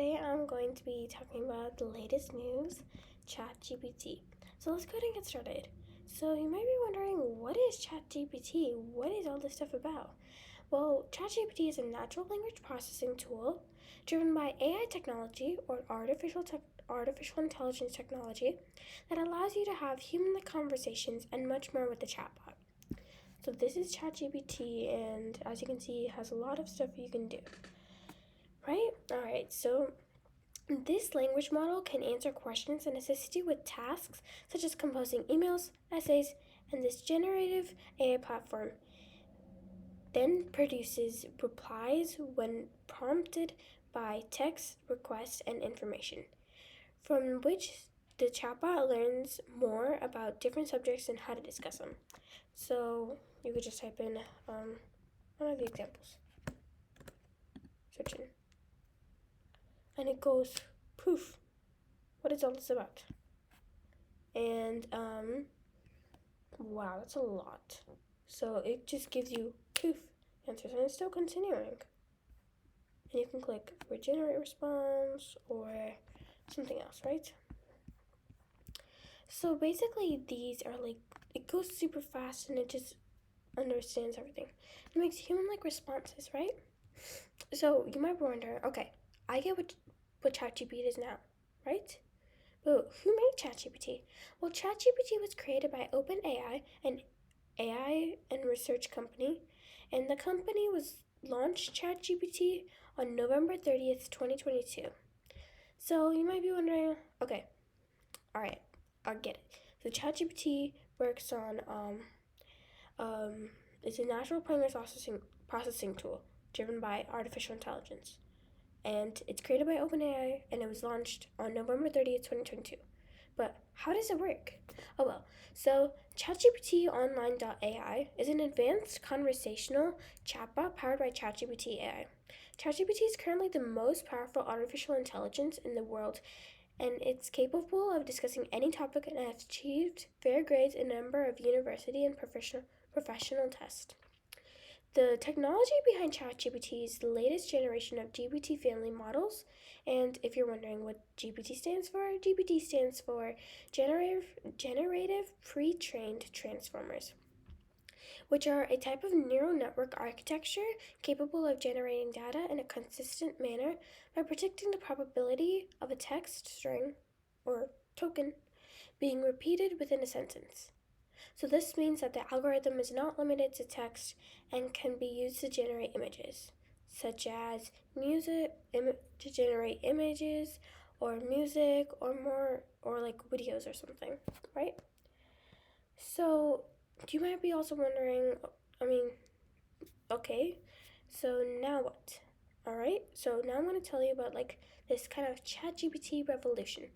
today I'm going to be talking about the latest news, ChatGPT. So let's go ahead and get started. So you might be wondering, what is ChatGPT? What is all this stuff about? Well, ChatGPT is a natural language processing tool driven by AI technology or artificial intelligence technology that allows you to have human-like conversations and much more with the chatbot. So this is ChatGPT, and as you can see, it has a lot of stuff you can do. Right? Alright, so this language model can answer questions and assist you with tasks such as composing emails, essays, and this generative AI platform then produces replies when prompted by text, requests, and information, from which the chatbot learns more about different subjects and how to discuss them. So you could just type in one of the examples. Search in. And it goes, poof, what is all this about? And, wow, that's a lot. So it just gives you, poof, answers, and it's still continuing. And you can click regenerate response or something else, right? So basically these are like, it goes super fast and it just understands everything. It makes human-like responses, right? So you might wonder, okay, I get what ChatGPT is now, right? But who made ChatGPT? Well, ChatGPT was created by OpenAI, an AI and research company, and the company was launched ChatGPT on November 30th, 2022. So you might be wondering, okay, all right, I get it. So ChatGPT works on it's a natural language processing tool driven by artificial intelligence. And it's created by OpenAI, and it was launched on November 30th, 2022. But how does it work? Oh well, so ChatGPT-Online.ai is an advanced conversational chatbot powered by ChatGPT AI. ChatGPT is currently the most powerful artificial intelligence in the world, and it's capable of discussing any topic and has achieved fair grades in a number of university and professional tests. The technology behind ChatGPT is the latest generation of GPT family models, and if you're wondering what GPT stands for Generative Pre-trained Transformers, which are a type of neural network architecture capable of generating data in a consistent manner by predicting the probability of a text string or token being repeated within a sentence. So this means that the algorithm is not limited to text and can be used to generate images, such as music, to generate images or music or like videos or something, right? So you might be also wondering, okay, so now what? Alright, so now I'm going to tell you about like this kind of ChatGPT revolution.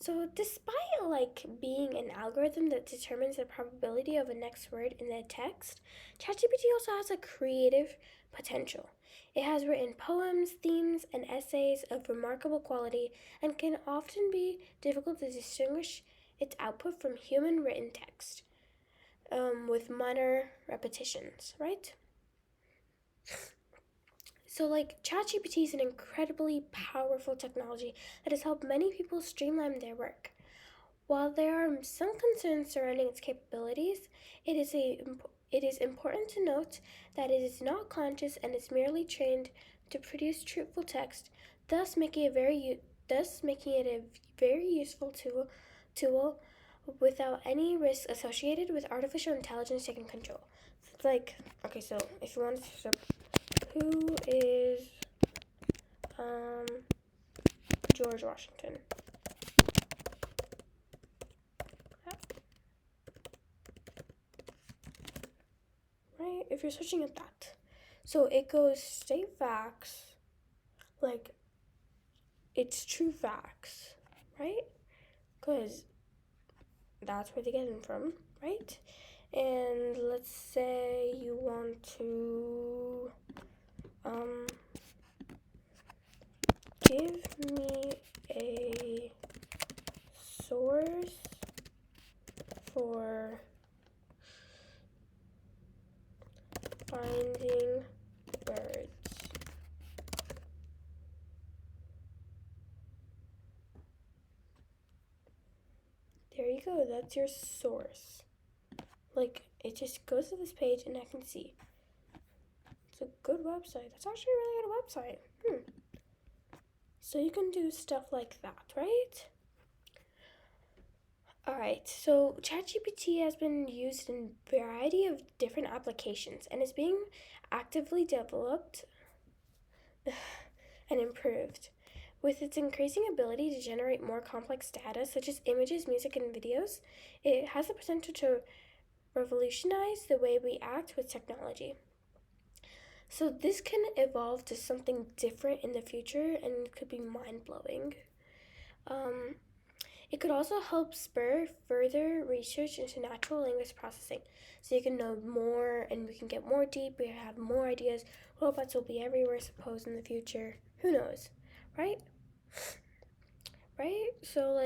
So despite being an algorithm that determines the probability of a next word in the text, ChatGPT also has a creative potential. It has written poems, themes, and essays of remarkable quality and can often be difficult to distinguish its output from human written text with minor repetitions, right? So ChatGPT is an incredibly powerful technology that has helped many people streamline their work. While there are some concerns surrounding its capabilities, it is important to note that it is not conscious and is merely trained to produce truthful text, thus making it a very useful tool without any risk associated with artificial intelligence taking control. Okay, so if you want to, who is George Washington? Right? If you're searching up that. So it goes state facts, it's true facts, right? Because that's where they get them from, right? And let's say you want to give me a source for finding birds. go. That's your source. Like, it just goes to this page and I can see. It's a good website. That's actually a really good website. So you can do stuff like that, right? Alright, so ChatGPT has been used in a variety of different applications and is being actively developed and improved. With its increasing ability to generate more complex data, such as images, music, and videos, it has the potential to revolutionize the way we act with technology. So this can evolve to something different in the future and could be mind-blowing. It could also help spur further research into natural language processing, so you can know more and we can get more deep, we have more ideas. Robots will be everywhere, I suppose, in the future. Who knows, right? Right? So,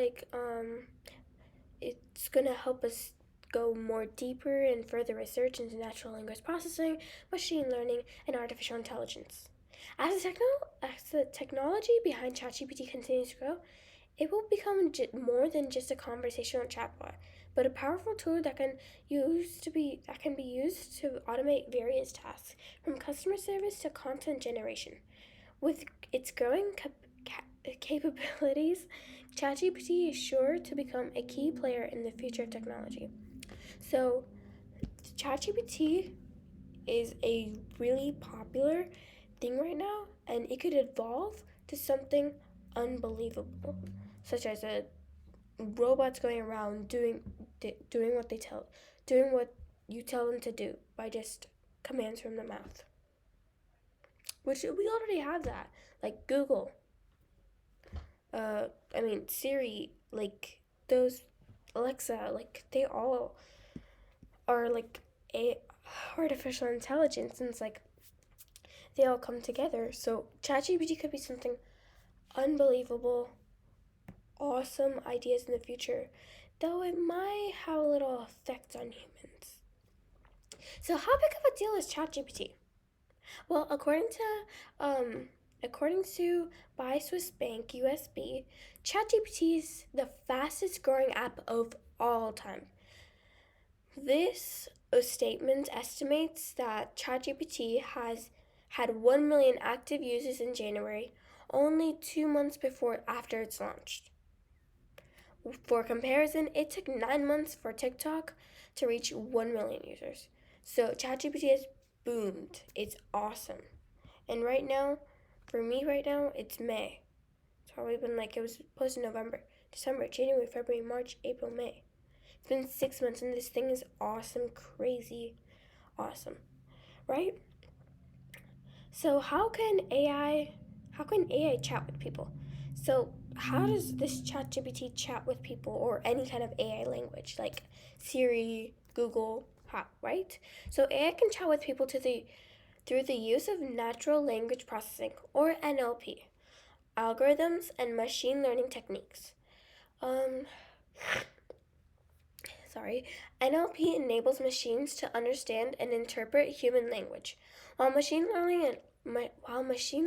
it's gonna help us go more deeper and further research into natural language processing, machine learning, and artificial intelligence. As the technology behind ChatGPT continues to grow, it will become more than just a conversational chatbot, but a powerful tool that can be used to automate various tasks, from customer service to content generation. With its growing capabilities, ChatGPT is sure to become a key player in the future of technology. So, ChatGPT is a really popular thing right now, and it could evolve to something unbelievable, such as a robots going around doing what you tell them to do by just commands from the mouth. Which we already have that, like Google. Siri, like those, Alexa, like they all are like a artificial intelligence, and it's like they all come together. So ChatGPT could be something unbelievable, awesome ideas in the future, though it might have a little effect on humans. So how big of a deal is ChatGPT? Well, according to by Swiss Bank USB, ChatGPT is the fastest growing app of all time. This statement estimates that ChatGPT has had 1 million active users in January, only 2 months after it's launched. For comparison, it took 9 months for TikTok to reach 1 million users. So ChatGPT has boomed. It's awesome. And right now, for me right now, it's May. It's probably been it was posted November, December, January, February, March, April, May. It's been 6 months and this thing is awesome, crazy awesome, right? So how can AI chat with people? So how does this ChatGPT chat with people, or any kind of AI language like Siri, Google, right? So AI can chat with people through the use of natural language processing, or NLP, algorithms, and machine learning techniques. NLP enables machines to understand and interpret human language, while machine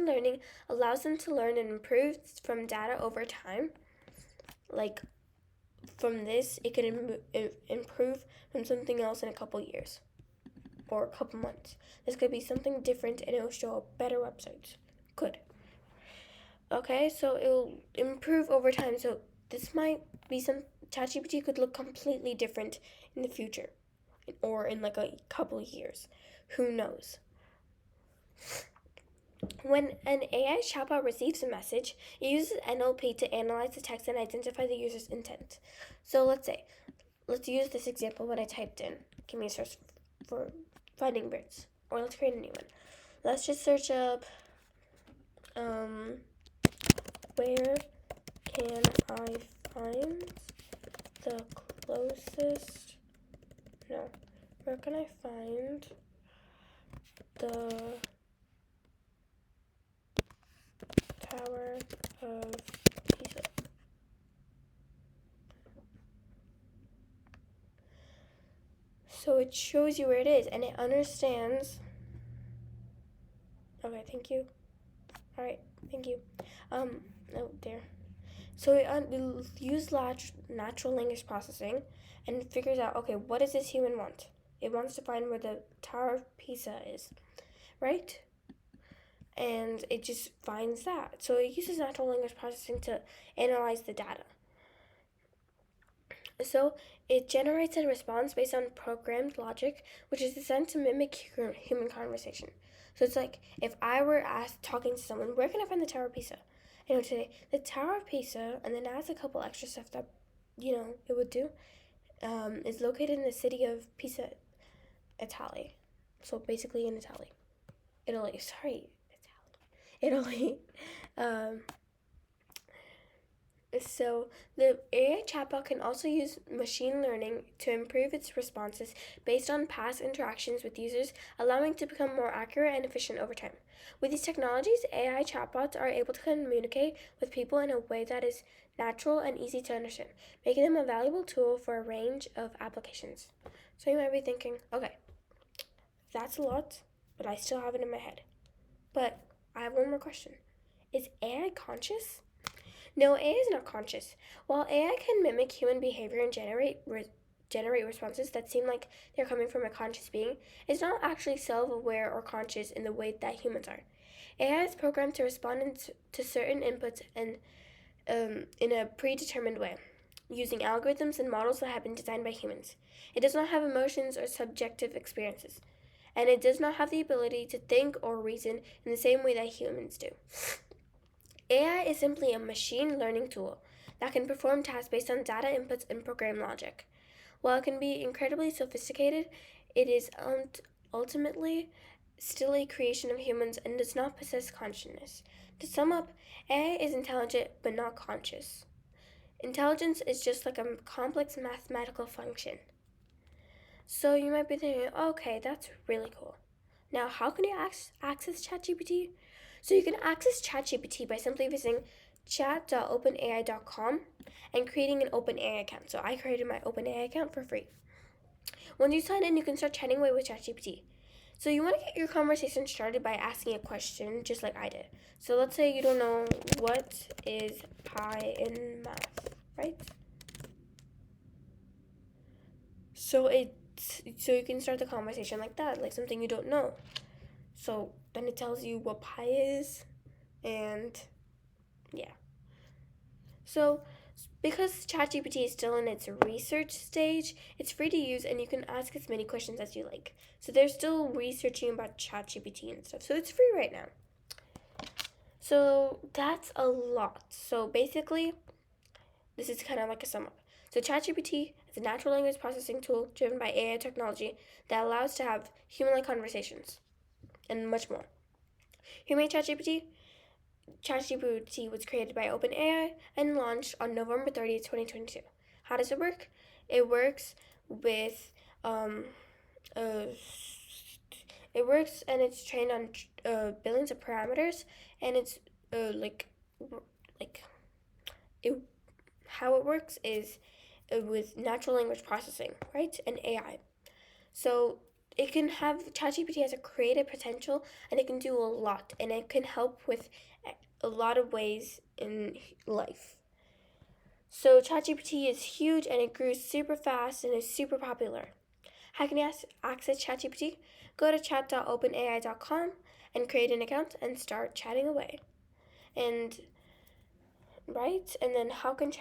learning allows them to learn and improve from data over time. Like from this, it can improve from something else in a couple years or a couple months. This could be something different and it'll show up better websites. Could. Okay, so it'll improve over time. So this might be ChatGPT could look completely different in the future, or in a couple of years. Who knows? When an AI chatbot receives a message, it uses NLP to analyze the text and identify the user's intent. So let's use this example when I typed in, give me a search for finding birds, or let's create a new one. Let's just search up, where can I find the closest, no, where can I find the Tower of Pisa? So it shows you where it is and it understands. Okay, thank you. Alright, thank you. Oh, there. So it used natural language processing and figures out, okay, what does this human want? It wants to find where the Tower of Pisa is, right? And it just finds that. So it uses natural language processing to analyze the data. So it generates a response based on programmed logic, which is designed to mimic human conversation. So it's like if I were talking to someone, where can I find the Tower of Pisa? And it would say the Tower of Pisa, and then adds a couple extra stuff that it would do. Is located in the city of Pisa, Italy. So basically in Italy. Sorry, Italy. Um, So the AI chatbot can also use machine learning to improve its responses based on past interactions with users, allowing it to become more accurate and efficient over time. With these technologies, AI chatbots are able to communicate with people in a way that is natural and easy to understand, making them a valuable tool for a range of applications. So you might be thinking, okay, that's a lot, but I still have it in my head. But I have one more question. Is AI conscious? No, AI is not conscious. While AI can mimic human behavior and generate responses that seem like they're coming from a conscious being, it's not actually self-aware or conscious in the way that humans are. AI is programmed to respond to certain inputs and in a predetermined way, using algorithms and models that have been designed by humans. It does not have emotions or subjective experiences, and it does not have the ability to think or reason in the same way that humans do. AI is simply a machine learning tool that can perform tasks based on data inputs and program logic. While it can be incredibly sophisticated, it is ultimately still a creation of humans and does not possess consciousness. To sum up, AI is intelligent but not conscious. Intelligence is just like a complex mathematical function. So you might be thinking, okay, that's really cool. Now, how can you access ChatGPT? So you can access ChatGPT by simply visiting chat.openai.com and creating an OpenAI account. So I created my OpenAI account for free. Once you sign in, you can start chatting away with ChatGPT. So you want to get your conversation started by asking a question, just like I did. So let's say you don't know what is pi in math, right? So you can start the conversation like that, like something you don't know. So then it tells you what pi is, and yeah. So because ChatGPT is still in its research stage, it's free to use and you can ask as many questions as you like. So they're still researching about ChatGPT and stuff. So it's free right now. So that's a lot. So basically, this is kind of like a sum up. So ChatGPT is a natural language processing tool driven by AI technology that allows to have human-like conversations and much more. Who made ChatGPT? ChatGPT was created by OpenAI and launched on November 30th, 2022. How does it work? It works with uh, it works and it's trained on billions of parameters, and it's like it how it works is with natural language processing, right? And AI. So it can have ChatGPT has a creative potential and it can do a lot and it can help with a lot of ways in life. So ChatGPT is huge and it grew super fast and is super popular. How can you access ChatGPT? Go to chat.openai.com and create an account and start chatting away. And right? And then how can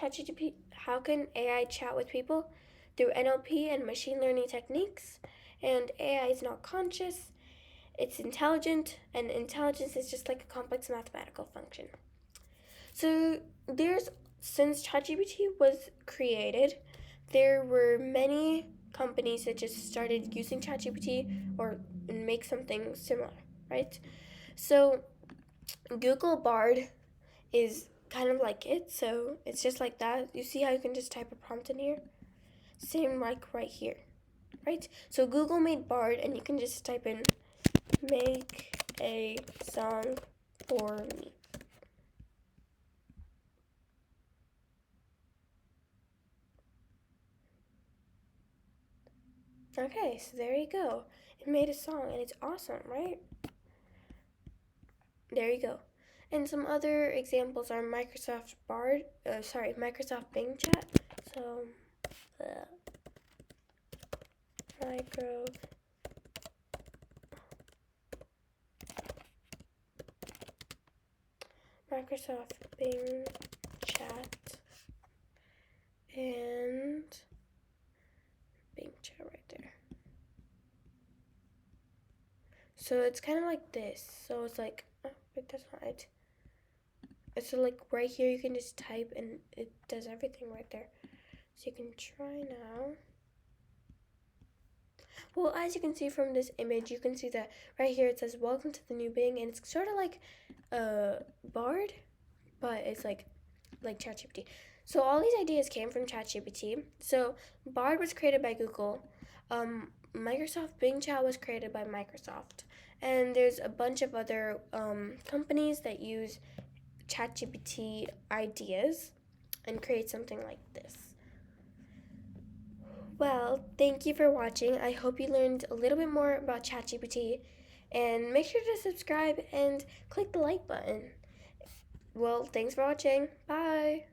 AI chat with people? Through NLP and machine learning techniques. And AI is not conscious, it's intelligent, and intelligence is just like a complex mathematical function. So since ChatGPT was created, there were many companies that just started using ChatGPT or make something similar, right? So Google Bard is kind of like it, so it's just like that. You see how you can just type a prompt in here? Same like right here, right? So Google made Bard and you can just type in make a song for me. Okay, so there you go. It made a song and it's awesome, right? There you go. And some other examples are Microsoft Bing Chat. So, Micro. Microsoft Bing Chat and Bing Chat right there. So it's kind of like this. So it's like, oh, wait, that's not it. So like right here, you can just type and it does everything right there. So you can try now. Well, as you can see from this image, you can see that right here it says welcome to the new Bing, and it's sort of like Bard, but it's like ChatGPT. So all these ideas came from ChatGPT. So Bard was created by Google. Microsoft Bing Chat was created by Microsoft. And there's a bunch of other companies that use ChatGPT ideas and create something like this. Well, thank you for watching. I hope you learned a little bit more about ChatGPT. And make sure to subscribe and click the like button. Well, thanks for watching. Bye.